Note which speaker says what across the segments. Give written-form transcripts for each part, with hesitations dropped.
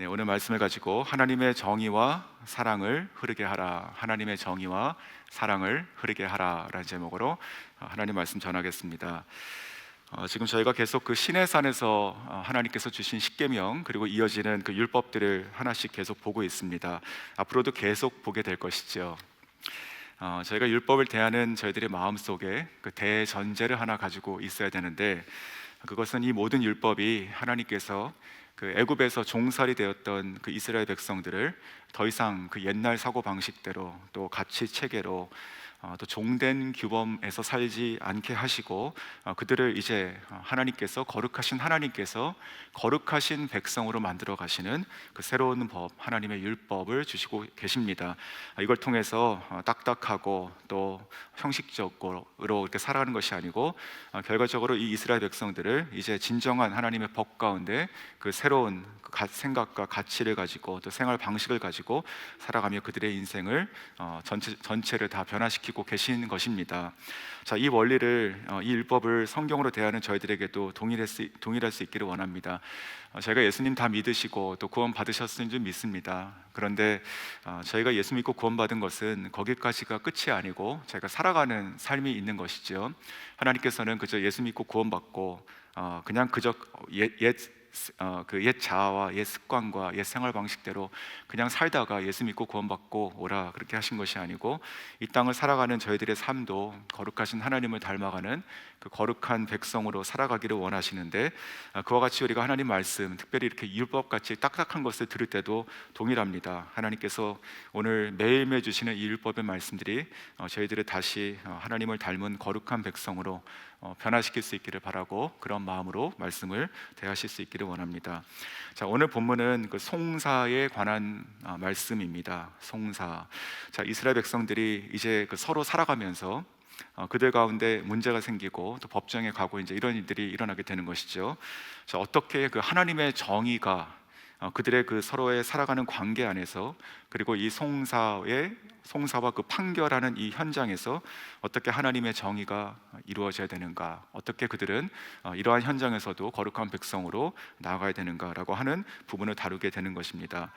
Speaker 1: 네, 오늘 말씀을 가지고 하나님의 정의와 사랑을 흐르게 하라, 하나님의 정의와 사랑을 흐르게 하라라는 제목으로 하나님 말씀 전하겠습니다. 지금 저희가 계속 그 시내산에서 하나님께서 주신 십계명 그리고 이어지는 그 율법들을 하나씩 계속 보고 있습니다. 앞으로도 계속 보게 될 것이죠. 저희가 율법을 대하는 저희들의 마음 속에 그 대전제를 하나 가지고 있어야 되는데, 그것은 이 모든 율법이 하나님께서 그 애굽에서 종살이 되었던 그 이스라엘 백성들을 더 이상 그 옛날 사고 방식대로 또 가치 체계로 또 종된 규범에서 살지 않게 하시고, 그들을 이제 하나님께서 거룩하신 백성으로 만들어 가시는 그 새로운 법, 하나님의 율법을 주시고 계십니다. 이걸 통해서 딱딱하고 또 형식적으로 이렇게 살아가는 것이 아니고, 결과적으로 이 이스라엘 백성들을 이제 진정한 하나님의 법 가운데 그 새로운 생각과 가치를 가지고 또 생활 방식을 가지고 살아가며 그들의 인생을 전체를 다 변화시키고 계신 것입니다. 자, 이 원리를 이 율법을 성경으로 대하는 저희들에게도 동일할 수 있기를 원합니다. 저희가 예수님 다 믿으시고 또 구원 받으셨을 줄 믿습니다. 그런데 저희가 예수 믿고 구원 받은 것은 거기까지가 끝이 아니고 저희가 살아가는 삶이 있는 것이죠. 하나님께서는 그저 예수 믿고 구원 받고 그냥 그저 그 옛 자아와 옛 습관과 옛 생활 방식대로 그냥 살다가 예수 믿고 구원받고 오라 그렇게 하신 것이 아니고, 이 땅을 살아가는 저희들의 삶도 거룩하신 하나님을 닮아가는 그 거룩한 백성으로 살아가기를 원하시는데, 그와 같이 우리가 하나님 말씀, 특별히 이렇게 율법같이 딱딱한 것을 들을 때도 동일합니다. 하나님께서 오늘 매일매일 주시는 이 율법의 말씀들이 저희들을 다시 하나님을 닮은 거룩한 백성으로 변화시킬 수 있기를 바라고, 그런 마음으로 말씀을 대하실 수 있기를 원합니다. 자, 오늘 본문은 그 송사에 관한 말씀입니다. 송사. 자, 이스라엘 백성들이 이제 그 서로 살아가면서 그들 가운데 문제가 생기고 또 법정에 가고 이제 이런 일들이 일어나게 되는 것이죠. 자, 어떻게 그 하나님의 정의가 그들의 그 서로의 살아가는 관계 안에서, 그리고 이 송사와 그 판결하는 이 현장에서 어떻게 하나님의 정의가 이루어져야 되는가, 어떻게 그들은 이러한 현장에서도 거룩한 백성으로 나아가야 되는가라고 하는 부분을 다루게 되는 것입니다.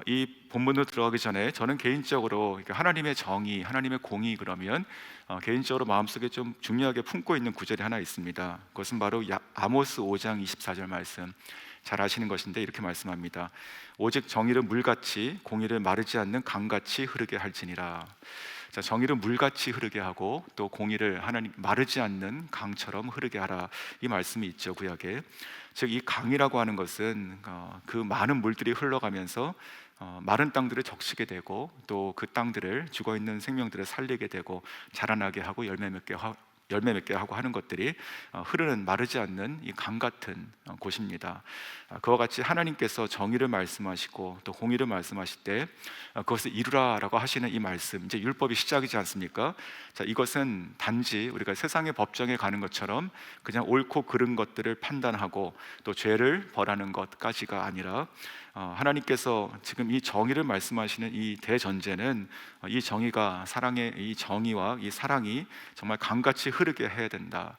Speaker 1: 이 본문으로 들어가기 전에 저는 개인적으로 하나님의 정의, 하나님의 공의, 그러면 개인적으로 마음속에 좀 중요하게 품고 있는 구절이 하나 있습니다. 그것은 바로 아모스 5장 24절 말씀, 잘 아시는 것인데 이렇게 말씀합니다. 오직 정의를 물같이 공의를 마르지 않는 강같이 흐르게 할지니라. 자, 정의를 물같이 흐르게 하고 또 공의를 하나님 마르지 않는 강처럼 흐르게 하라, 이 말씀이 있죠, 구약에. 즉, 이 강이라고 하는 것은 그 많은 물들이 흘러가면서 마른 땅들을 적시게 되고 또 그 땅들을, 죽어있는 생명들을 살리게 되고 자라나게 하고 열매 맺게 하고 하는 것들이 흐르는 마르지 않는 이 강 같은 곳입니다. 그와 같이 하나님께서 정의를 말씀하시고 또 공의를 말씀하실 때 그것을 이루라라고 하시는 이 말씀, 이제 율법이 시작이지 않습니까? 자, 이것은 단지 우리가 세상의 법정에 가는 것처럼 그냥 옳고 그른 것들을 판단하고 또 죄를 벌하는 것까지가 아니라, 하나님께서 지금 이 정의를 말씀하시는 이 대전제는 이 정의가, 사랑의 이 정의와 이 사랑이 정말 강같이 흐르게 해야 된다.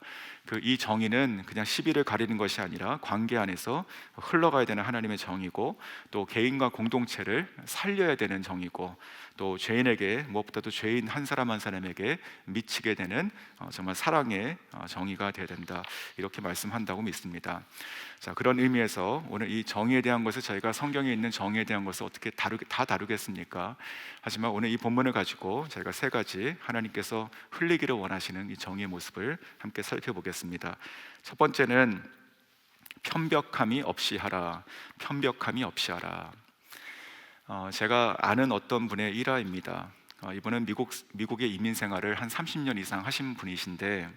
Speaker 1: 이 정의는 그냥 시비를 가리는 것이 아니라 관계 안에서 흘러가야 되는 하나님의 정의고, 또 개인과 공동체를 살려야 되는 정의고, 또 죄인에게, 무엇보다도 죄인 한 사람 한 사람에게 미치게 되는 정말 사랑의 정의가 되어야 된다, 이렇게 말씀한다고 믿습니다. 자, 그런 의미에서 오늘 이 정의에 대한 것을, 저희가 성경에 있는 정의에 대한 것을 어떻게 다 다루겠습니까? 하지만 오늘 이 본문을 가지고 저희가 세 가지 하나님께서 흘리기를 원하시는 이 정의의 모습을 함께 살펴보겠습니다. 첫 번째는 편벽함이 없이 하라. 편벽함이 없이 하라. 제가 아는 어떤 분의 일화입니다. 이분은 미국의 이민 생활을 한 30년 이상 하신 분이신데,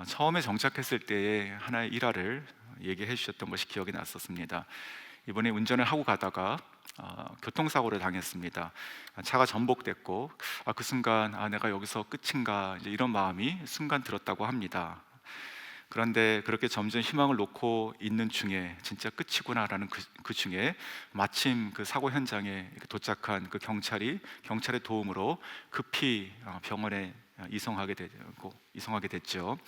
Speaker 1: 처음에 정착했을 때의 하나의 일화를 얘기해 주셨던 것이 기억이 났었습니다. 이분이 운전을 하고 가다가 교통사고를 당했습니다. 차가 전복됐고, 그 순간 내가 여기서 끝인가, 이제 이런 마음이 순간 들었다고 합니다. 그런데 그렇게 점점 희망을 놓고 있는 중에 진짜 끝이구나라는 그 중에 마침 그 사고 현장에 도착한 그 경찰의 도움으로 급히 병원에 이송하게 됐죠.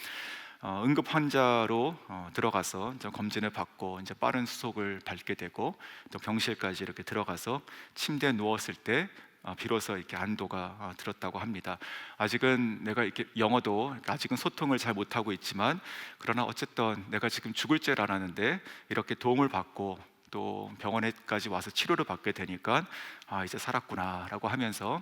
Speaker 1: 응급 환자로 들어가서 이제 검진을 받고 이제 빠른 수속을 밟게 되고 또 병실까지 이렇게 들어가서 침대에 누웠을 때 비로소 이렇게 안도가 들었다고 합니다. 아직은 내가 이렇게 영어도 아직은 소통을 잘 못하고 있지만 그러나 어쨌든 내가 지금 죽을 줄 알았는데 이렇게 도움을 받고 또 병원에까지 와서 치료를 받게 되니까 이제 살았구나라고 하면서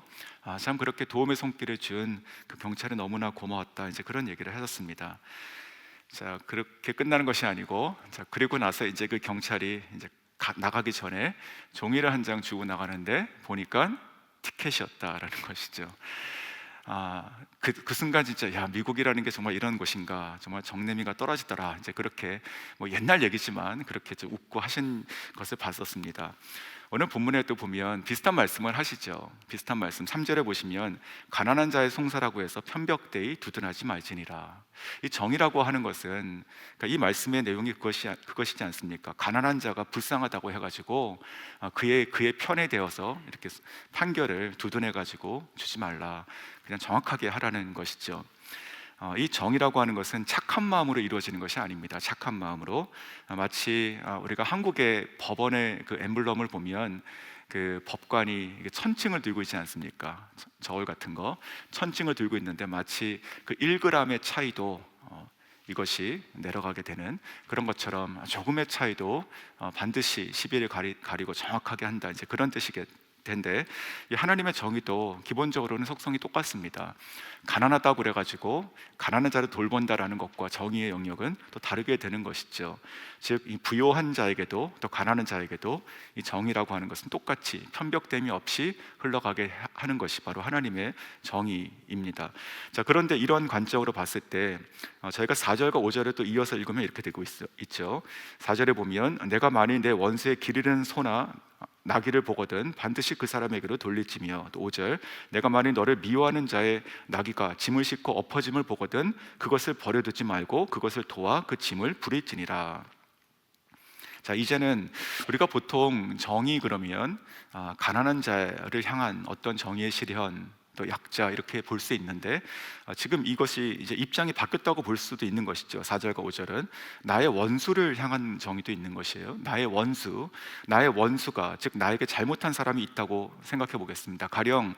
Speaker 1: 참 그렇게 도움의 손길을 준 그 경찰이 너무나 고마웠다, 이제 그런 얘기를 하셨습니다. 자, 그렇게 끝나는 것이 아니고, 자, 그리고 나서 이제 그 경찰이 이제 나가기 전에 종이를 한 장 주고 나가는데 보니까 티켓이었다라는 것이죠. 그 순간 진짜 야, 미국이라는 게 정말 이런 곳인가, 정말 정내미가 떨어지더라. 이제 그렇게 뭐 옛날 얘기지만 그렇게 좀 웃고 하신 것을 봤었습니다. 오늘 본문에 또 보면 비슷한 말씀을 하시죠. 비슷한 말씀 3절에 보시면 가난한 자의 송사라고 해서 편벽되이 두둔하지 말지니라. 이 정의라고 하는 것은, 그러니까 이 말씀의 내용이 그것이지 않습니까? 가난한 자가 불쌍하다고 해가지고 그의 편에 대어서 이렇게 판결을 두둔해가지고 주지 말라, 그냥 정확하게 하라는 것이죠. 이 정의라고 하는 것은 착한 마음으로 이루어지는 것이 아닙니다. 착한 마음으로, 마치 우리가 한국의 법원의 그 엠블럼을 보면 그 법관이 천칭을 들고 있지 않습니까? 저울 같은 거 천칭을 들고 있는데 마치 그 1g의 차이도 이것이 내려가게 되는 그런 것처럼 조금의 차이도 반드시 시비를 가리고 정확하게 한다, 이제 그런 텐데, 이 하나님의 정의도 기본적으로는 속성이 똑같습니다. 가난하다고 그래가지고 가난한 자를 돌본다라는 것과 정의의 영역은 또 다르게 되는 것이죠. 즉, 이 부요한 자에게도 또 가난한 자에게도 이 정의라고 하는 것은 똑같이 편벽됨이 없이 흘러가게 하는 것이 바로 하나님의 정의입니다. 자, 그런데 이런 관점으로 봤을 때 저희가 4절과 5절에 또 이어서 읽으면 이렇게 되고 있죠. 4절에 보면 내가 만일 내 원수의 길 잃은 소나 나귀를 보거든 반드시 그 사람에게로 돌릴지며, 또 5절 내가 만일 너를 미워하는 자의 나귀가 짐을 싣고 엎어짐을 보거든 그것을 버려두지 말고 그것을 도와 그 짐을 부릴지니라. 자, 이제는 우리가 보통 정의 그러면 가난한 자를 향한 어떤 정의의 실현, 또 약자, 이렇게 볼 수 있는데 지금 이것이 이제 입장이 바뀌었다고 볼 수도 있는 것이죠. 4절과 5절은 나의 원수를 향한 정의도 있는 것이에요. 나의 원수가, 즉 나에게 잘못한 사람이 있다고 생각해 보겠습니다. 가령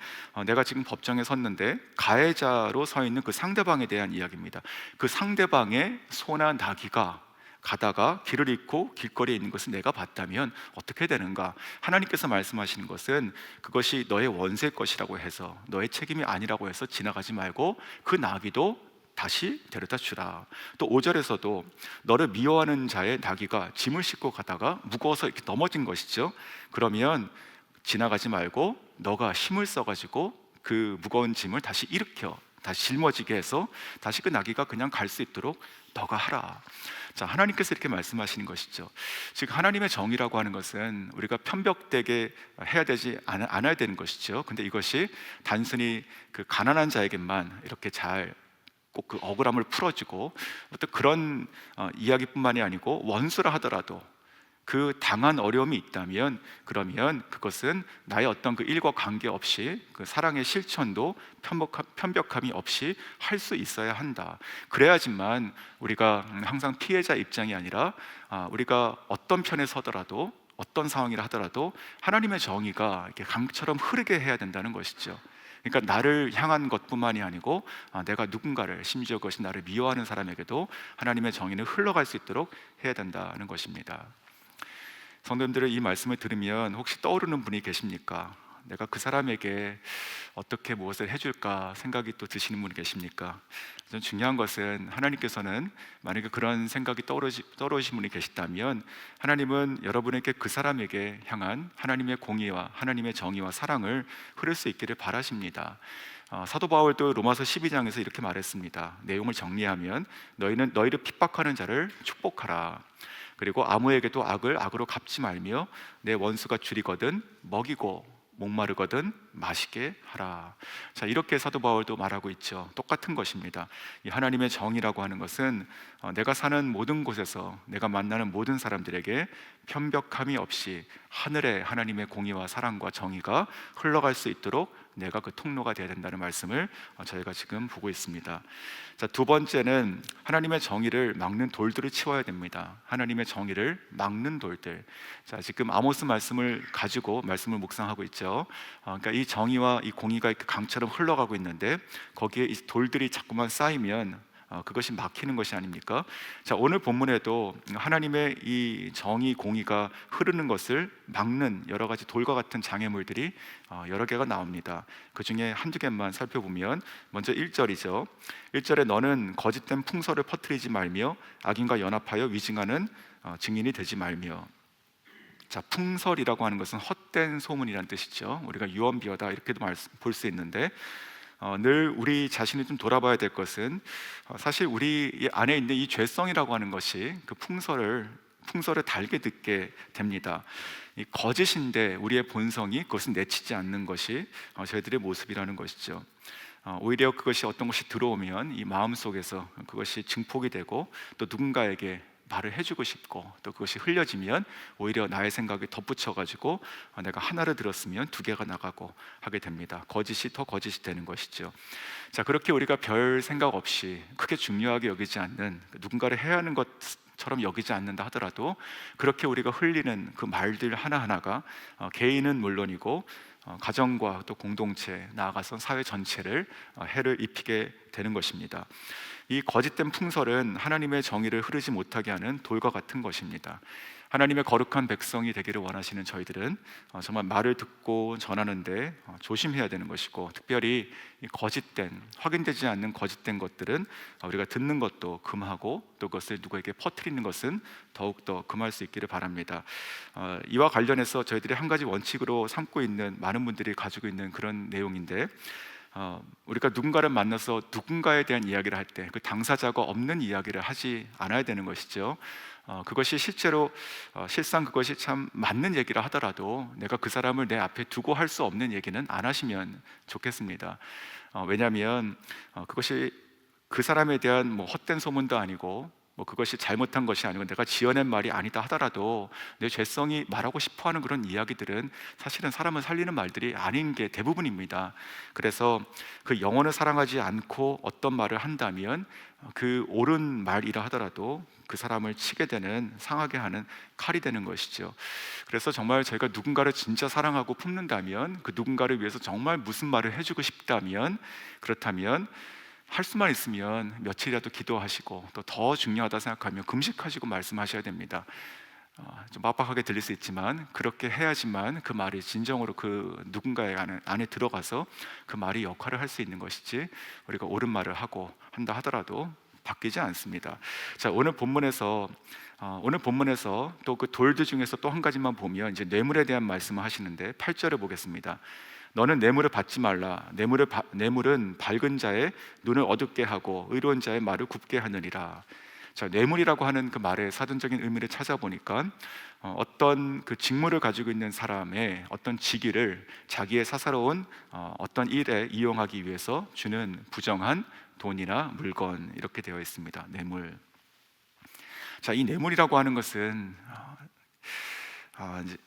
Speaker 1: 내가 지금 법정에 섰는데 가해자로 서 있는 그 상대방에 대한 이야기입니다. 그 상대방의 소나 나귀가 가다가 길을 잃고 길거리에 있는 것을 내가 봤다면 어떻게 되는가? 하나님께서 말씀하시는 것은 그것이 너의 원수의 것이라고 해서, 너의 책임이 아니라고 해서 지나가지 말고 그 나귀도 다시 데려다 주라. 또 5절에서도 너를 미워하는 자의 나귀가 짐을 싣고 가다가 무거워서 이렇게 넘어진 것이죠. 그러면 지나가지 말고 너가 힘을 써가지고 그 무거운 짐을 다시 일으켜, 다시 짊어지게 해서 다시 그 나귀가 그냥 갈 수 있도록 너가 하라. 자, 하나님께서 이렇게 말씀하시는 것이죠. 즉, 하나님의 정의라고 하는 것은 우리가 편벽되게 해야 되지 않아야 되는 것이죠. 근데 이것이 단순히 그 가난한 자에게만 이렇게 잘 꼭 그 억울함을 풀어주고 어떤 그런 이야기뿐만이 아니고, 원수라 하더라도 그 당한 어려움이 있다면 그러면 그것은 나의 어떤 그 일과 관계없이 그 사랑의 실천도 편벽함이 없이 할 수 있어야 한다. 그래야지만 우리가 항상 피해자 입장이 아니라 우리가 어떤 편에 서더라도, 어떤 상황이라 하더라도 하나님의 정의가 이렇게 강처럼 흐르게 해야 된다는 것이죠. 그러니까 나를 향한 것뿐만이 아니고 내가 누군가를, 심지어 그것이 나를 미워하는 사람에게도 하나님의 정의는 흘러갈 수 있도록 해야 된다는 것입니다. 성도님들은 이 말씀을 들으면 혹시 떠오르는 분이 계십니까? 내가 그 사람에게 어떻게 무엇을 해줄까 생각이 또 드시는 분이 계십니까? 좀 중요한 것은 하나님께서는 만약에 그런 생각이 떠오르신 분이 계시다면 하나님은 여러분에게 그 사람에게 향한 하나님의 공의와 하나님의 정의와 사랑을 흐를 수 있기를 바라십니다. 사도 바울도 로마서 12장에서 이렇게 말했습니다. 내용을 정리하면 너희는 너희를 핍박하는 자를 축복하라. 그리고 아무에게도 악을 악으로 갚지 말며 내 원수가 줄이거든 먹이고 목마르거든 마시게 하라. 자, 이렇게 사도 바울도 말하고 있죠. 똑같은 것입니다. 이 하나님의 정의라고 하는 것은 내가 사는 모든 곳에서 내가 만나는 모든 사람들에게 편벽함이 없이 하늘의 하나님의 공의와 사랑과 정의가 흘러갈 수 있도록 내가 그 통로가 되어야 된다는 말씀을 저희가 지금 보고 있습니다. 자, 두 번째는 하나님의 정의를 막는 돌들을 치워야 됩니다. 하나님의 정의를 막는 돌들. 자, 지금 아모스 말씀을 가지고 말씀을 묵상하고 있죠. 그러니까 이 정의와 이 공의가 이렇게 강처럼 흘러가고 있는데 거기에 이 돌들이 자꾸만 쌓이면 그것이 막히는 것이 아닙니까? 자, 오늘 본문에도 하나님의 이 정의 공의가 흐르는 것을 막는 여러 가지 돌과 같은 장애물들이 여러 개가 나옵니다. 그 중에 한두 개만 살펴보면 먼저 1절이죠. 1절에 너는 거짓된 풍설을 퍼뜨리지 말며 악인과 연합하여 위증하는 증인이 되지 말며. 자, 풍설이라고 하는 것은 헛된 소문이라는 뜻이죠. 우리가 유언비어다 이렇게도 볼 수 있는데 늘 우리 자신을 좀 돌아봐야 될 것은 사실 우리 안에 있는 이 죄성이라고 하는 것이 그 풍설을 달게 듣게 됩니다. 이 거짓인데 우리의 본성이 그것은 내치지 않는 것이 저희들의 모습이라는 것이죠. 오히려 그것이 어떤 것이 들어오면 이 마음 속에서 그것이 증폭이 되고 또 누군가에게 말을 해주고 싶고 또 그것이 흘려지면 오히려 나의 생각이 덧붙여가지고 내가 하나를 들었으면 두 개가 나가고 하게 됩니다. 거짓이 더 거짓이 되는 것이죠. 자, 그렇게 우리가 별 생각 없이 크게 중요하게 여기지 않는 누군가를 해야 하는 것처럼 여기지 않는다 하더라도 그렇게 우리가 흘리는 그 말들 하나하나가 개인은 물론이고 가정과 또 공동체, 나아가서 사회 전체를 해를 입히게 되는 것입니다. 이 거짓된 풍설은 하나님의 정의를 흐르지 못하게 하는 돌과 같은 것입니다. 하나님의 거룩한 백성이 되기를 원하시는 저희들은 정말 말을 듣고 전하는데 조심해야 되는 것이고, 특별히 이 거짓된, 확인되지 않는 거짓된 것들은 우리가 듣는 것도 금하고 또 그것을 누구에게 퍼뜨리는 것은 더욱더 금할 수 있기를 바랍니다. 이와 관련해서 저희들이 한 가지 원칙으로 삼고 있는 많은 분들이 가지고 있는 그런 내용인데, 우리가 누군가를 만나서 누군가에 대한 이야기를 할 때 그 당사자가 없는 이야기를 하지 않아야 되는 것이죠. 그것이 실상 그것이 참 맞는 얘기라 하더라도 내가 그 사람을 내 앞에 두고 할 수 없는 얘기는 안 하시면 좋겠습니다. 왜냐하면 그것이 그 사람에 대한 뭐 헛된 소문도 아니고 그것이 잘못한 것이 아니고 내가 지어낸 말이 아니다 하더라도 내 죄성이 말하고 싶어하는 그런 이야기들은 사실은 사람을 살리는 말들이 아닌 게 대부분입니다. 그래서 그 영혼을 사랑하지 않고 어떤 말을 한다면 그 옳은 말이라 하더라도 그 사람을 치게 되는, 상하게 하는 칼이 되는 것이죠. 그래서 정말 저희가 누군가를 진짜 사랑하고 품는다면, 그 누군가를 위해서 정말 무슨 말을 해주고 싶다면, 그렇다면 할 수만 있으면 며칠이라도 기도하시고, 또 더 중요하다 생각하면 금식하시고 말씀하셔야 됩니다. 좀 빡빡하게 들릴 수 있지만 그렇게 해야지만 그 말이 진정으로 그 누군가의 안에 들어가서 그 말이 역할을 할 수 있는 것이지, 우리가 옳은 말을 한다 하더라도 바뀌지 않습니다. 자, 오늘 본문에서 또 그 돌들 중에서 또 한 가지만 보면 이제 뇌물에 대한 말씀을 하시는데 8절을 보겠습니다. 너는 뇌물을 받지 말라. 뇌물은 밝은 자의 눈을 어둡게 하고 의로운 자의 말을 굽게 하느니라. 자, 뇌물이라고 하는 그 말의 사전적인 의미를 찾아보니까 어떤 그 직무를 가지고 있는 사람의 어떤 직위를 자기의 사사로운 어떤 일에 이용하기 위해서 주는 부정한 돈이나 물건, 이렇게 되어 있습니다. 뇌물. 자, 이 뇌물이라고 하는 것은 이제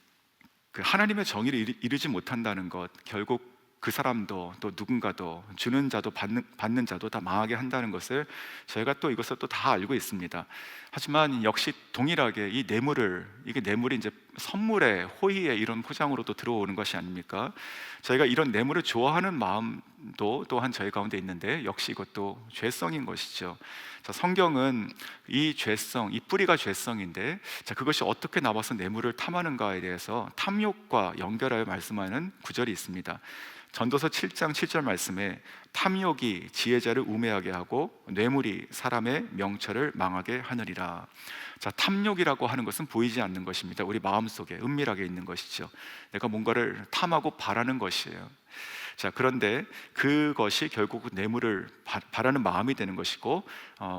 Speaker 1: 그 하나님의 정의를 이루지 못한다는 것, 결국 그 사람도 또 누군가도, 주는 자도 받는 자도 다 망하게 한다는 것을 저희가 또 이것을 또 다 알고 있습니다. 하지만 역시 동일하게 이게 뇌물이 이제 선물의, 호의의 이런 포장으로도 들어오는 것이 아닙니까? 저희가 이런 뇌물을 좋아하는 마음도 또한 저희 가운데 있는데 역시 이것도 죄성인 것이죠. 자, 성경은 이 죄성, 이 뿌리가 죄성인데, 자, 그것이 어떻게 나와서 뇌물을 탐하는가에 대해서 탐욕과 연결하여 말씀하는 구절이 있습니다. 전도서 7장 7절 말씀에 탐욕이 지혜자를 우매하게 하고 뇌물이 사람의 명철을 망하게 하느니라. 자, 탐욕이라고 하는 것은 보이지 않는 것입니다. 우리 마음속에 은밀하게 있는 것이죠. 내가 뭔가를 탐하고 바라는 것이에요. 자, 그런데 그것이 결국 그 뇌물을 바라는 마음이 되는 것이고,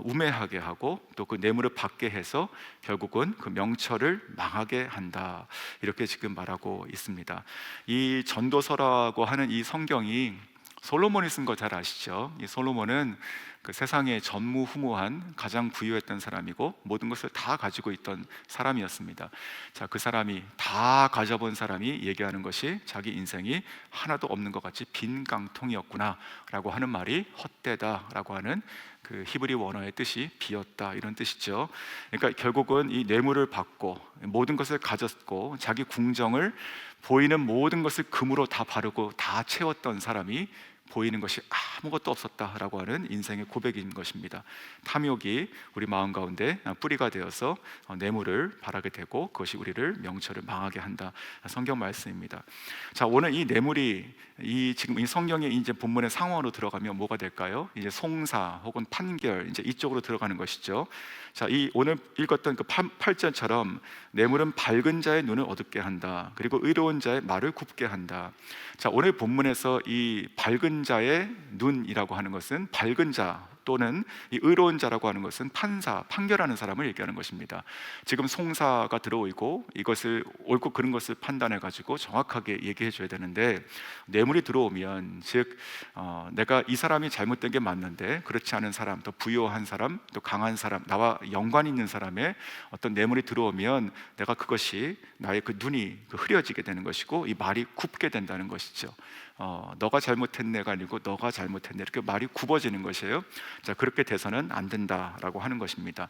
Speaker 1: 우매하게 하고 또 그 뇌물을 받게 해서 결국은 그 명철을 망하게 한다, 이렇게 지금 말하고 있습니다. 이 전도서라고 하는 이 성경이 솔로몬이 쓴 거 잘 아시죠? 이 솔로몬은 그 세상에 전무후무한 가장 부유했던 사람이고 모든 것을 다 가지고 있던 사람이었습니다. 자, 그 사람이 다 가져본 사람이 얘기하는 것이 자기 인생이 하나도 없는 것 같이 빈 깡통이었구나 라고 하는 말이 헛되다 라고 하는 그 히브리 원어의 뜻이 비었다, 이런 뜻이죠. 그러니까 결국은 이 뇌물을 받고 모든 것을 가졌고 자기 궁정을 보이는 모든 것을 금으로 다 바르고 다 채웠던 사람이 보이는 것이 아무것도 없었다라고 하는 인생의 고백인 것입니다. 탐욕이 우리 마음 가운데 뿌리가 되어서 뇌물을 바라게 되고 그것이 우리를 명철을 망하게 한다, 성경 말씀입니다. 자, 오늘 이 뇌물이 지금 이 성경의 이제 본문의 상황으로 들어가면 뭐가 될까요? 이제 송사 혹은 판결, 이제 이쪽으로 들어가는 것이죠. 자, 이 오늘 읽었던 그 8절처럼 뇌물은 밝은 자의 눈을 어둡게 한다, 그리고 의로운 자의 말을 굽게 한다. 자, 오늘 본문에서 이 밝은 자의 눈이라고 하는 것은 밝은 자 또는 이 의로운 자라고 하는 것은 판사, 판결하는 사람을 얘기하는 것입니다. 지금 송사가 들어오고 이것을 옳고 그른 것을 판단해 가지고 정확하게 얘기해 줘야 되는데, 뇌물이 들어오면 즉 내가 이 사람이 잘못된 게 맞는데 그렇지 않은 사람, 또 부유한 사람, 또 강한 사람, 나와 연관 있는 사람의 어떤 뇌물이 들어오면 내가 그것이 나의 그 눈이 흐려지게 되는 것이고 이 말이 굽게 된다는 것이죠. 너가 잘못했네가 아니고 너가 잘못했네, 이렇게 말이 굽어지는 것이에요. 자, 그렇게 돼서는 안 된다라고 하는 것입니다.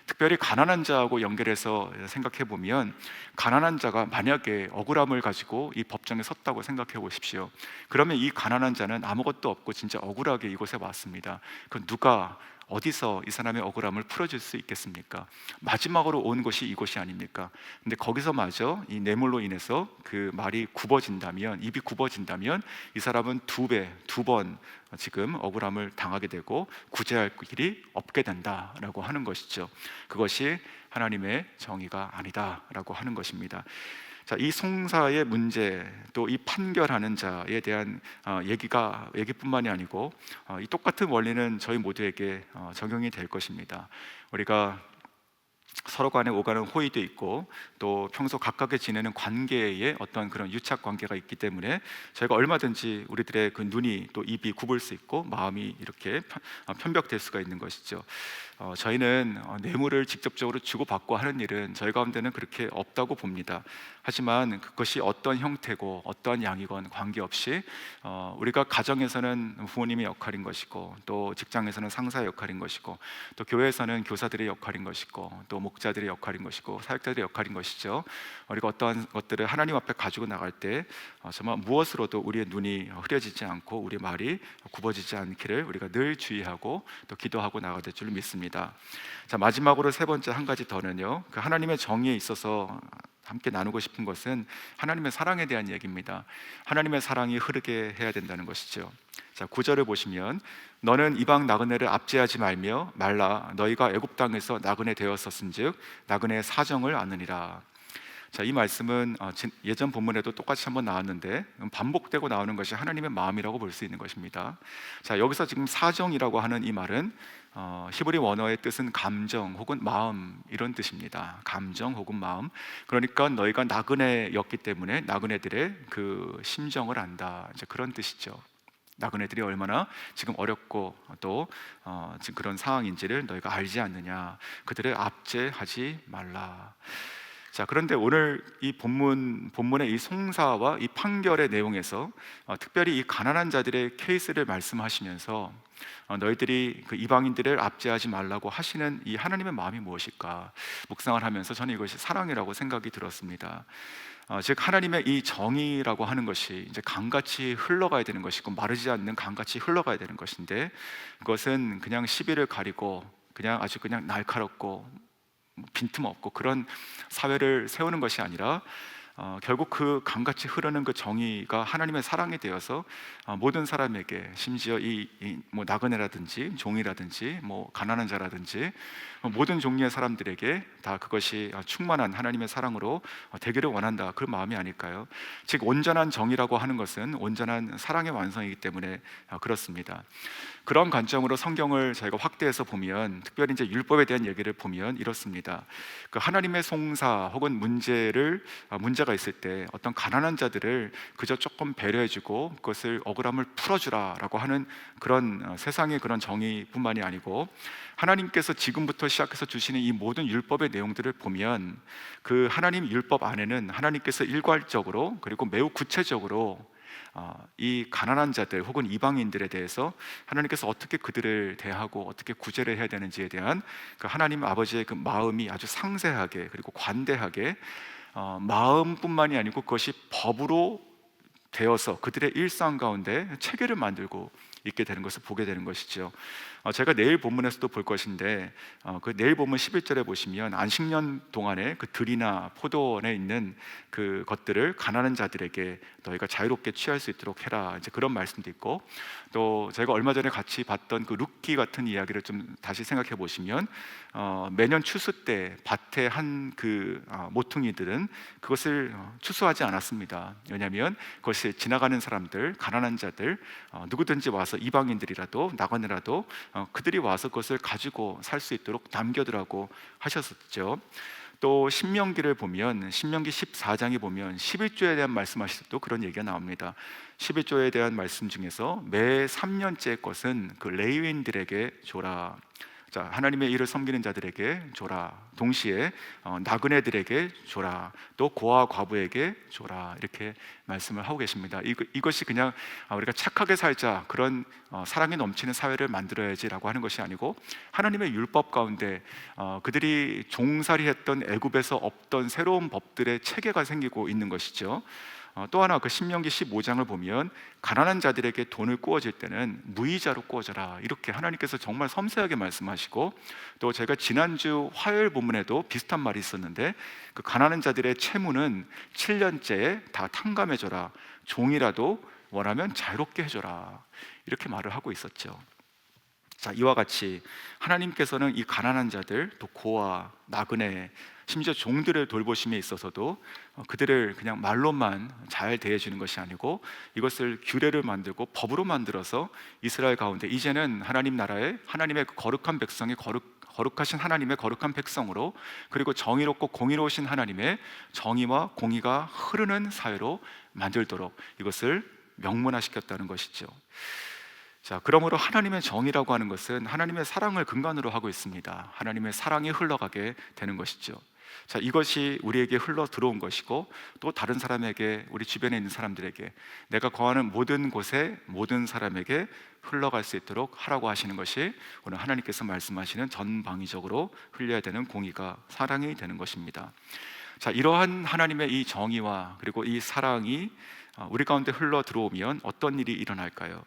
Speaker 1: 특별히 가난한 자하고 연결해서 생각해 보면, 가난한 자가 만약에 억울함을 가지고 이 법정에 섰다고 생각해 보십시오. 그러면 이 가난한 자는 아무것도 없고 진짜 억울하게 이곳에 왔습니다. 그럼 누가 어디서 이 사람의 억울함을 풀어줄 수 있겠습니까? 마지막으로 온 곳이 이곳이 아닙니까? 근데 거기서 마저 이 뇌물로 인해서 그 말이 굽어진다면, 입이 굽어진다면 이 사람은 두 번 지금 억울함을 당하게 되고 구제할 길이 없게 된다라고 하는 것이죠. 그것이 하나님의 정의가 아니다라고 하는 것입니다. 자, 이 송사의 문제, 또 이 판결하는 자에 대한 얘기뿐만이 아니고 이 똑같은 원리는 저희 모두에게 적용이 될 것입니다. 우리가 서로 간에 오가는 호의도 있고 또 평소 가깝게 지내는 관계에 어떤 그런 유착 관계가 있기 때문에 저희가 얼마든지 우리들의 그 눈이 또 입이 굽을 수 있고 마음이 이렇게 편벽될 수가 있는 것이죠. 저희는 뇌물을 직접적으로 주고받고 하는 일은 저희 가운데는 그렇게 없다고 봅니다. 하지만 그것이 어떤 형태고 어떠한 양이건 관계없이 우리가 가정에서는 부모님의 역할인 것이고, 또 직장에서는 상사의 역할인 것이고, 또 교회에서는 교사들의 역할인 것이고, 또 목자들의 역할인 것이고, 사역자들의 역할인 것이죠. 우리가 어떠한 것들을 하나님 앞에 가지고 나갈 때 정말 무엇으로도 우리의 눈이 흐려지지 않고 우리의 말이 굽어지지 않기를 우리가 늘 주의하고 또 기도하고 나가야 될 줄 믿습니다. 자, 마지막으로 세 번째 한 가지 더는요, 그 하나님의 정의에 있어서 함께 나누고 싶은 것은 하나님의 사랑에 대한 얘기입니다. 하나님의 사랑이 흐르게 해야 된다는 것이죠. 자, 9절을 보시면 너는 이방 나그네를 압제하지 말라. 너희가 애굽 땅에서 나그네 되었었은즉 나그네의 사정을 아느니라. 자, 이 말씀은 예전 본문에도 똑같이 한번 나왔는데 반복되고 나오는 것이 하나님의 마음이라고 볼 수 있는 것입니다. 자, 여기서 지금 사정이라고 하는 이 말은 히브리 원어의 뜻은 감정 혹은 마음, 이런 뜻입니다. 감정 혹은 마음. 그러니까 너희가 나그네였기 때문에 나그네들의 그 심정을 안다, 이제 그런 뜻이죠. 나그네들이 얼마나 지금 어렵고 또 지금 그런 상황인지를 너희가 알지 않느냐, 그들을 압제하지 말라. 자, 그런데 오늘 이 본문의 이 송사와 이 판결의 내용에서 특별히 이 가난한 자들의 케이스를 말씀하시면서 너희들이 그 이방인들을 압제하지 말라고 하시는 이 하나님의 마음이 무엇일까 묵상을 하면서 저는 이것이 사랑이라고 생각이 들었습니다. 즉 하나님의 이 정의라고 하는 것이 이제 강같이 흘러가야 되는 것이고, 마르지 않는 강같이 흘러가야 되는 것인데, 그것은 그냥 시비를 가리고 그냥 아주 그냥 날카롭고 빈틈없고 그런 사회를 세우는 것이 아니라 결국 그 강같이 흐르는 그 정의가 하나님의 사랑이 되어서 모든 사람에게, 심지어 뭐 나그네라든지 종이라든지 뭐 가난한 자라든지 모든 종류의 사람들에게 다 그것이 충만한 하나님의 사랑으로 되기를 원한다, 그런 마음이 아닐까요? 즉 온전한 정의라고 하는 것은 온전한 사랑의 완성이기 때문에 그렇습니다. 그런 관점으로 성경을 저희가 확대해서 보면, 특별히 이제 율법에 대한 얘기를 보면 이렇습니다. 그 하나님의 송사 혹은 문제가 있을 때 어떤 가난한 자들을 그저 조금 배려해주고 그것을 억울함을 풀어주라라고 하는 그런 세상의 그런 정의뿐만이 아니고, 하나님께서 지금부터 시작해서 주시는 이 모든 율법의 내용들을 보면 그 하나님 율법 안에는 하나님께서 일괄적으로 그리고 매우 구체적으로 이 가난한 자들 혹은 이방인들에 대해서 하나님께서 어떻게 그들을 대하고 어떻게 구제를 해야 되는지에 대한 그 하나님 아버지의 그 마음이 아주 상세하게 그리고 관대하게, 마음뿐만이 아니고 그것이 법으로 되어서 그들의 일상 가운데 체계를 만들고 있게 되는 것을 보게 되는 것이죠. 제가 내일 본문에서도 볼 것인데, 그 내일 본문 11절에 보시면 안식년 동안에 그 들이나 포도원에 있는 그 것들을 가난한 자들에게 너희가 자유롭게 취할 수 있도록 해라, 이제 그런 말씀도 있고, 또 제가 얼마 전에 같이 봤던 그 룻기 같은 이야기를 좀 다시 생각해 보시면, 매년 추수 때 밭에 한 그 모퉁이들은 그것을 추수하지 않았습니다. 왜냐하면 그것이 지나가는 사람들, 가난한 자들, 누구든지 와서 이방인들이라도 나그네라도 그들이 와서 그것을 가지고 살 수 있도록 남겨두라고 하셨었죠. 또 신명기를 보면, 신명기 14장에 보면 11조에 대한 말씀하실 때도 그런 얘기가 나옵니다. 11조에 대한 말씀 중에서 매 3년째 것은 그 레위인들에게 줘라. 자, 하나님의 일을 섬기는 자들에게 줘라. 동시에 나그네들에게 줘라. 또 고아 과부에게 줘라. 이렇게 말씀을 하고 계십니다. 이것이 그냥 우리가 착하게 살자, 그런 사랑이 넘치는 사회를 만들어야지라고 하는 것이 아니고, 하나님의 율법 가운데 그들이 종살이했던 애굽에서 없던 새로운 법들의 체계가 생기고 있는 것이죠. 또 하나, 그 신명기 15장을 보면 가난한 자들에게 돈을 꾸어질 때는 무이자로 꾸어져라, 이렇게 하나님께서 정말 섬세하게 말씀하시고, 또 제가 지난주 화요일 본문에도 비슷한 말이 있었는데, 그 가난한 자들의 채무는 7년째에 다 탕감해줘라, 종이라도 원하면 자유롭게 해줘라, 이렇게 말을 하고 있었죠. 자, 이와 같이 하나님께서는 이 가난한 자들, 또 고아, 나그네, 심지어 종들을 돌보심에 있어서도 그들을 그냥 말로만 잘 대해주는 것이 아니고, 이것을 규례를 만들고 법으로 만들어서 이스라엘 가운데 이제는 하나님 나라의, 하나님의 거룩한 백성의 거룩하신 하나님의 거룩한 백성으로, 그리고 정의롭고 공의로우신 하나님의 정의와 공의가 흐르는 사회로 만들도록 이것을 명문화시켰다는 것이죠. 자, 그러므로 하나님의 정의라고 하는 것은 하나님의 사랑을 근간으로 하고 있습니다. 하나님의 사랑이 흘러가게 되는 것이죠. 자, 이것이 우리에게 흘러 들어온 것이고, 또 다른 사람에게, 우리 주변에 있는 사람들에게, 내가 거하는 모든 곳에 모든 사람에게 흘러갈 수 있도록 하라고 하시는 것이 오늘 하나님께서 말씀하시는 전방위적으로 흘려야 되는 공의가 사랑이 되는 것입니다. 자, 이러한 하나님의 이 정의와 그리고 이 사랑이 우리 가운데 흘러 들어오면 어떤 일이 일어날까요?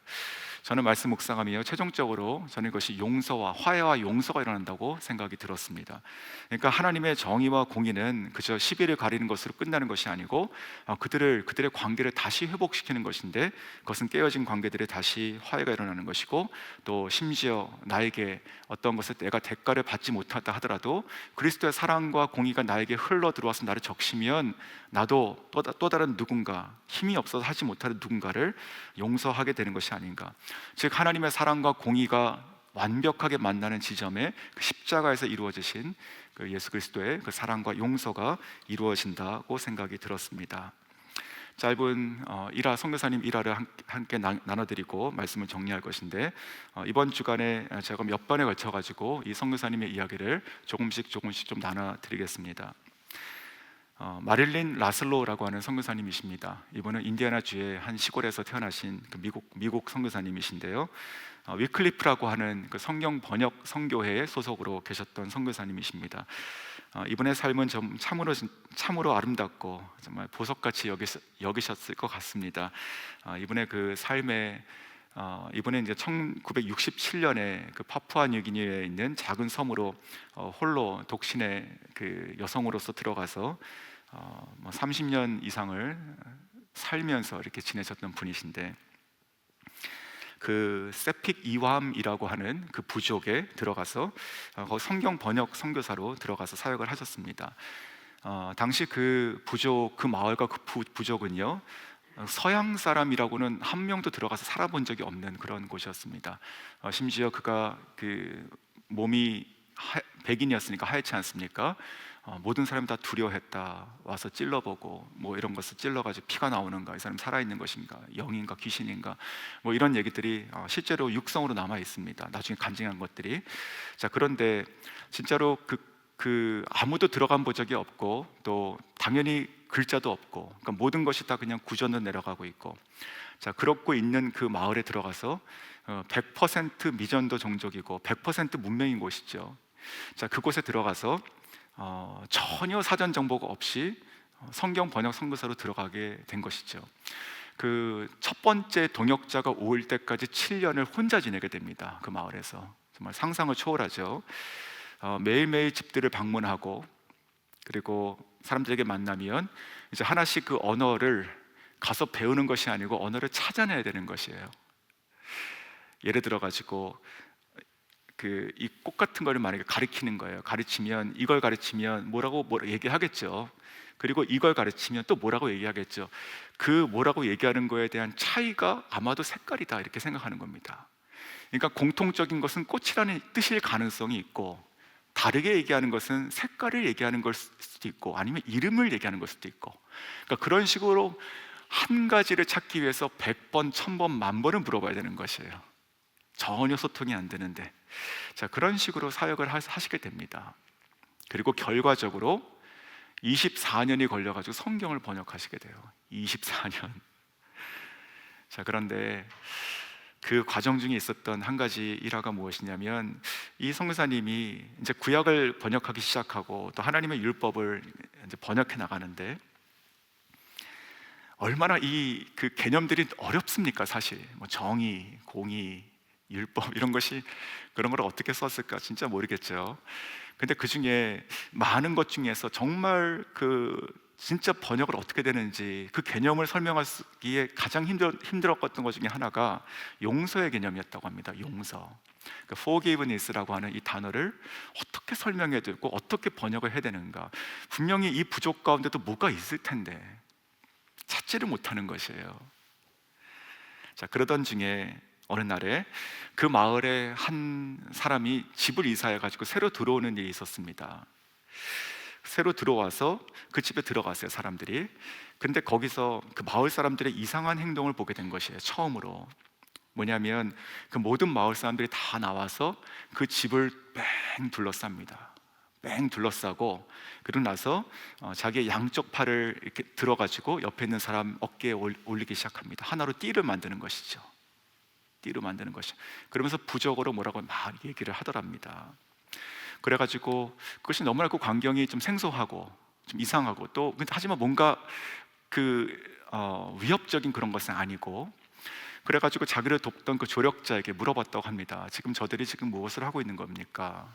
Speaker 1: 저는 말씀 묵상하며 최종적으로 저는 이것이 용서와 화해와 용서가 일어난다고 생각이 들었습니다. 그러니까 하나님의 정의와 공의는 그저 시비를 가리는 것으로 끝나는 것이 아니고, 그들의 관계를 다시 회복시키는 것인데, 그것은 깨어진 관계들에 다시 화해가 일어나는 것이고, 또 심지어 나에게 어떤 것을 내가 대가를 받지 못하다 하더라도 그리스도의 사랑과 공의가 나에게 흘러 들어와서 나를 적시면, 나도 또 다른 누군가, 힘이 없어서 하지 못하는 누군가를 용서하게 되는 것이 아닌가. 즉 하나님의 사랑과 공의가 완벽하게 만나는 지점에 그 십자가에서 이루어지신 그 예수 그리스도의 그 사랑과 용서가 이루어진다고 생각이 들었습니다. 짧은 일화, 선교사님 일화를 함께 나눠드리고 말씀을 정리할 것인데, 이번 주간에 제가 몇 번에 걸쳐가지고 이 선교사님의 이야기를 조금씩 좀 나눠드리겠습니다. 마릴린 라슬로라고 하는 선교사님이십니다. 이분은 인디애나주의 한 시골에서 태어나신 그 미국 선교사님이신데요. 위클리프라고 하는 그 성경 번역 선교회의 소속으로 계셨던 선교사님이십니다. 이분의 삶은 좀 참으로 아름답고 정말 보석같이 여기셨을 것 같습니다. 이분의 그 삶에 이번에 이제 1967년에 그 파푸아 뉴기니아에 있는 작은 섬으로 홀로 독신의 그 여성으로서 들어가서 뭐 30년 이상을 살면서 이렇게 지내셨던 분이신데, 그 세픽 이왬이라고 하는 그 부족에 들어가서 거기 성경 번역 선교사로 들어가서 사역을 하셨습니다. 당시 그 부족, 그 마을과 그 부족은요, 서양 사람이라고는 한 명도 들어가서 살아본 적이 없는 그런 곳이었습니다. 심지어 그가 그 몸이 백인이었으니까 하얗지 않습니까? 모든 사람이 다 두려워했다. 와서 찔러보고 뭐 이런 것을 찔러가지고 피가 나오는가, 이 사람 살아있는 것인가, 영인가 귀신인가, 뭐 이런 얘기들이 실제로 육성으로 남아 있습니다. 나중에 간증한 것들이. 자, 그런데 진짜로 그 아무도 들어간 본 적이 없고, 또 당연히 글자도 없고, 그러니까 모든 것이 다 그냥 구전으로 내려가고 있고, 자, 그렇고 있는 그 마을에 들어가서 100% 미전도 종족이고 100% 문명인 곳이죠. 자, 그곳에 들어가서 전혀 사전 정보가 없이 성경 번역 선교사로 들어가게 된 것이죠. 그 첫 번째 동역자가 올 때까지 7년을 혼자 지내게 됩니다. 그 마을에서. 정말 상상을 초월하죠. 매일매일 집들을 방문하고, 그리고 사람들에게 만나면 이제 하나씩 그 언어를 가서 배우는 것이 아니고 언어를 찾아내야 되는 것이에요. 예를 들어 가지고 이 꽃 같은 거를 만약에 가리키는 거예요. 가르치면, 이걸 가르치면 뭐라고 얘기하겠죠. 그리고 이걸 가르치면 또 뭐라고 얘기하겠죠. 그 뭐라고 얘기하는 거에 대한 차이가 아마도 색깔이다, 이렇게 생각하는 겁니다. 그러니까 공통적인 것은 꽃이라는 뜻일 가능성이 있고, 다르게 얘기하는 것은 색깔을 얘기하는 걸 수도 있고, 아니면 이름을 얘기하는 걸 수도 있고, 그러니까 그런 식으로 한 가지를 찾기 위해서 100번, 1000번, 10,000번은 물어봐야 되는 것이에요. 전혀 소통이 안 되는데. 자, 그런 식으로 사역을 하시게 됩니다. 그리고 결과적으로 24년이 걸려가지고 성경을 번역하시게 돼요. 24년. 자, 그런데 그 과정 중에 있었던 한 가지 일화가 무엇이냐면, 이 선교사님이 이제 구약을 번역하기 시작하고 또 하나님의 율법을 이제 번역해 나가는데, 얼마나 그 개념들이 어렵습니까? 사실 뭐 정의, 공의, 율법, 이런 것이, 그런 걸 어떻게 썼을까 진짜 모르겠죠. 근데 그 중에 많은 것 중에서 정말 진짜 번역을 어떻게 되는지 그 개념을 설명하기에 가장 힘들었던 것 중에 하나가 용서의 개념이었다고 합니다. 용서. 그 forgiveness라고 하는 이 단어를 어떻게 설명해야 되고 어떻게 번역을 해야 되는가. 분명히 이 부족 가운데도 뭐가 있을 텐데 찾지를 못하는 것이에요. 자, 그러던 중에 어느 날에 그 마을에 한 사람이 집을 이사해 가지고 새로 들어오는 일이 있었습니다. 새로 들어와서 그 집에 들어갔어요, 사람들이. 근데 거기서 그 마을 사람들의 이상한 행동을 보게 된 것이에요. 처음으로. 뭐냐면 그 모든 마을 사람들이 다 나와서 그 집을 뺑 둘러쌉니다. 뺑 둘러싸고, 그러고 나서 자기의 양쪽 팔을 이렇게 들어가지고 옆에 있는 사람 어깨에 올리기 시작합니다. 하나로 띠를 만드는 것이죠. 띠로 만드는 것이. 그러면서 부적으로 뭐라고 막 얘기를 하더랍니다. 그래가지고 그것이 너무나 그 광경이 좀 생소하고 좀 이상하고, 또 하지만 뭔가 위협적인 그런 것은 아니고, 그래가지고 자기를 돕던 그 조력자에게 물어봤다고 합니다. 지금 저들이 지금 무엇을 하고 있는 겁니까?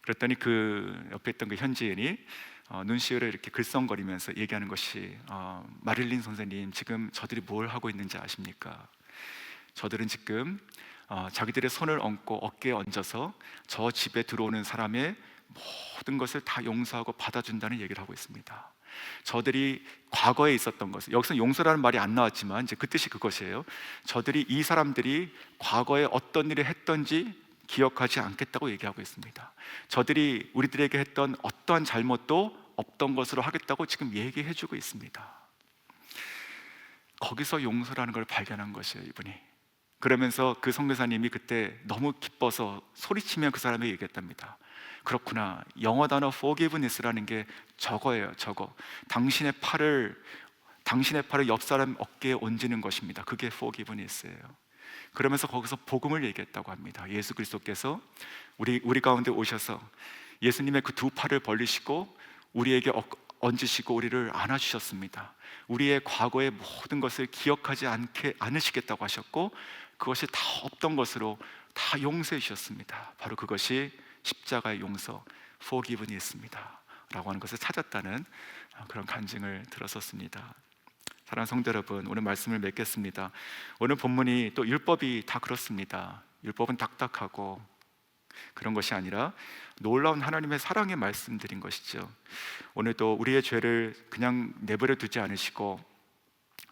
Speaker 1: 그랬더니 그 옆에 있던 그 현지인이 눈시울을 이렇게 글썽거리면서 얘기하는 것이, 마릴린 선생님, 지금 저들이 뭘 하고 있는지 아십니까? 저들은 지금 자기들의 손을 얹고 어깨에 얹어서 저 집에 들어오는 사람의 모든 것을 다 용서하고 받아준다는 얘기를 하고 있습니다. 저들이 과거에 있었던 것을, 여기서 용서라는 말이 안 나왔지만 이제 그 뜻이 그것이에요. 저들이, 이 사람들이 과거에 어떤 일을 했던지 기억하지 않겠다고 얘기하고 있습니다. 저들이 우리들에게 했던 어떠한 잘못도 없던 것으로 하겠다고 지금 얘기해주고 있습니다. 거기서 용서라는 걸 발견한 것이에요, 이분이. 그러면서 그 선교사님이 그때 너무 기뻐서 소리치며 그 사람에게 얘기했답니다. 그렇구나, 영어 단어 forgiveness라는 게 저거예요, 저거. 당신의 팔을 옆 사람 어깨에 얹는 것입니다. 그게 forgiveness예요. 그러면서 거기서 복음을 얘기했다고 합니다. 예수 그리스도께서 우리 가운데 오셔서 예수님의 그 두 팔을 벌리시고 우리에게 얹으시고 우리를 안아주셨습니다. 우리의 과거의 모든 것을 기억하지 않으시겠다고 하셨고, 그것이 다 없던 것으로 다 용서해 주셨습니다. 바로 그것이 십자가의 용서, forgiveness입니다. 라고 하는 것을 찾았다는 그런 간증을 들었었습니다. 사랑하는 성도 여러분, 오늘 말씀을 맺겠습니다. 오늘 본문이 또 율법이 다 그렇습니다. 율법은 딱딱하고 그런 것이 아니라 놀라운 하나님의 사랑의 말씀드린 것이죠. 오늘도 우리의 죄를 그냥 내버려 두지 않으시고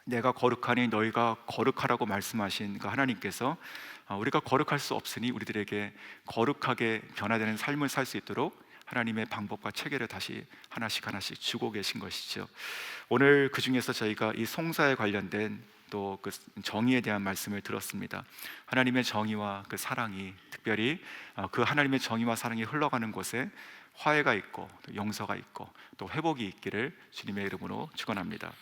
Speaker 1: 내가 거룩하니 너희가 거룩하라고 말씀하신 그 하나님께서 우리가 거룩할 수 없으니 우리들에게 거룩하게 변화되는 삶을 살 수 있도록 하나님의 방법과 체계를 다시 하나씩 하나씩 주고 계신 것이죠. 오늘 그 중에서 저희가 이 송사에 관련된 또 그 정의에 대한 말씀을 들었습니다. 하나님의 정의와 그 사랑이 특별히 그 하나님의 정의와 사랑이 흘러가는 곳에 화해가 있고 또 용서가 있고 또 회복이 있기를 주님의 이름으로 축원합니다.